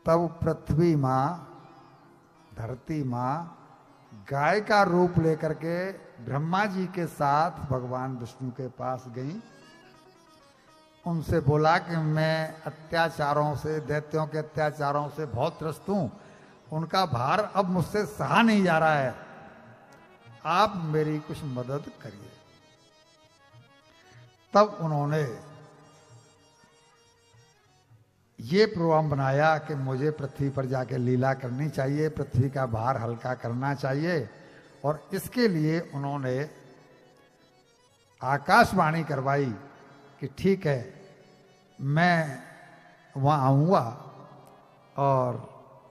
तब पृथ्वी माँ, धरती माँ गाय का रूप लेकर के ब्रह्मा जी के साथ भगवान विष्णु के पास गई। उनसे बोला कि मैं अत्याचारों से, दैत्यों के अत्याचारों से बहुत त्रस्त हूं, उनका भार अब मुझसे सहा नहीं जा रहा है, आप मेरी कुछ मदद करिए। तब उन्होंने ये प्रोग्राम बनाया कि मुझे पृथ्वी पर जाके लीला करनी चाहिए, पृथ्वी का भार हल्का करना चाहिए। और इसके लिए उन्होंने आकाशवाणी करवाई कि ठीक है, मैं वहाँ आऊँगा और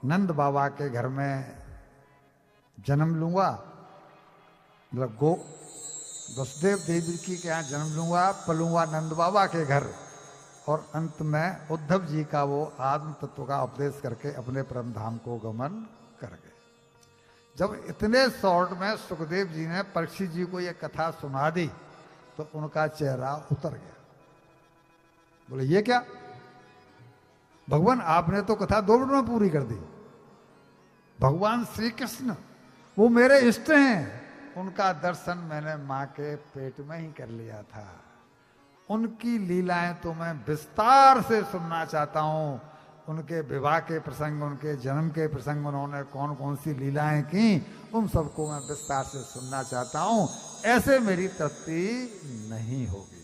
नंद बाबा के घर में जन्म लूँगा, मतलब वसुदेव देवी की के यहाँ जन्म लूँगा, पलूँगा नंद बाबा के घर, और अंत में उद्धव जी का वो आत्म तत्व का उपदेश करके अपने परम धाम को गमन कर गए। जब इतने शॉर्ट में सुखदेव जी ने परीक्षित जी को ये कथा सुना दी तो उनका चेहरा उतर गया। बोले ये क्या भगवान, आपने तो कथा 2 मिनट में पूरी कर दी। भगवान श्री कृष्ण वो मेरे इष्ट हैं, उनका दर्शन मैंने माँ के पेट में ही कर लिया था, उनकी लीलाएं तो मैं विस्तार से सुनना चाहता हूं। उनके विवाह के प्रसंग, उनके जन्म के प्रसंग, उन्होंने कौन कौन सी लीलाएं की, उन सबको मैं विस्तार से सुनना चाहता हूं, ऐसे मेरी तृप्ति नहीं होगी।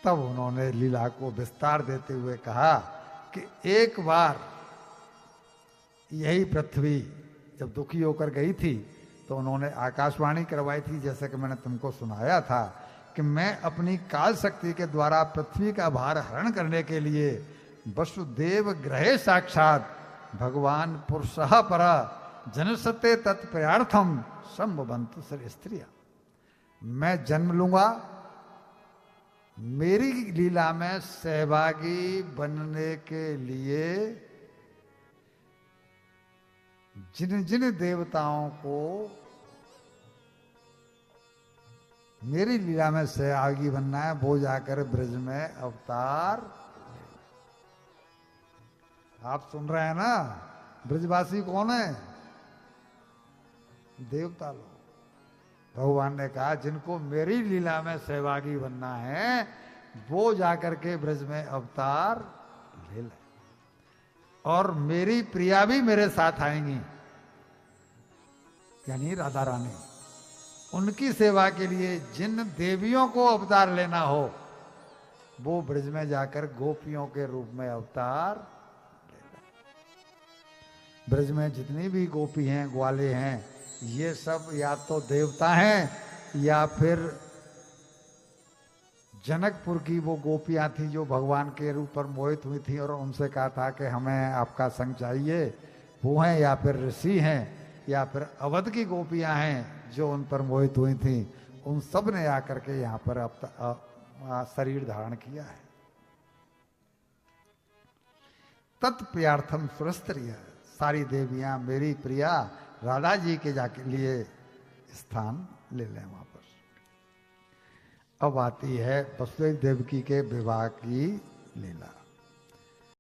तब उन्होंने लीला को विस्तार देते हुए कहा कि एक बार यही पृथ्वी जब दुखी होकर गई थी तो उन्होंने आकाशवाणी करवाई थी, जैसे कि मैंने तुमको सुनाया था कि मैं अपनी काल शक्ति के द्वारा पृथ्वी का भार हरण करने के लिए वसुदेव ग्रहे साक्षात भगवान पुरुषः पर जनसते तत्प्रयार्थम संभवन्तु स्त्रिया, मैं जन्म लूंगा, मेरी लीला में सहभागी बनने के लिए जिन जिन देवताओं को मेरी लीला में सहभागी बनना है वो जाकर ब्रज में अवतार। आप सुन रहे हैं ना, ब्रजवासी कौन है? देवता लोग। भगवान ने कहा जिनको मेरी लीला में सहभागी बनना है वो जाकर के ब्रज में अवतार ले ले, और मेरी प्रिया भी मेरे साथ आएंगी, यानी राधा रानी। उनकी सेवा के लिए जिन देवियों को अवतार लेना हो वो ब्रज में जाकर गोपियों के रूप में अवतार ले लें। ब्रज में जितनी भी गोपी हैं, ग्वाले हैं, ये सब या तो देवता हैं या फिर जनकपुर की वो गोपियां थी जो भगवान के रूप पर मोहित हुई थी और उनसे कहा था कि हमें आपका संग चाहिए, वो हैं, या फिर ऋषि हैं, या फिर अवध की गोपियां हैं जो उन पर मोहित हुई थी। उन सब ने आकर के यहाँ पर शरीर धारण किया है। तत्प्रियार्थम सुरस्त्रिय, सारी देवियां मेरी प्रिया राधा जी के जाके लिए स्थान ले लें वहां पर। अब आती है वसुदेव देवकी के विवाह की लीला।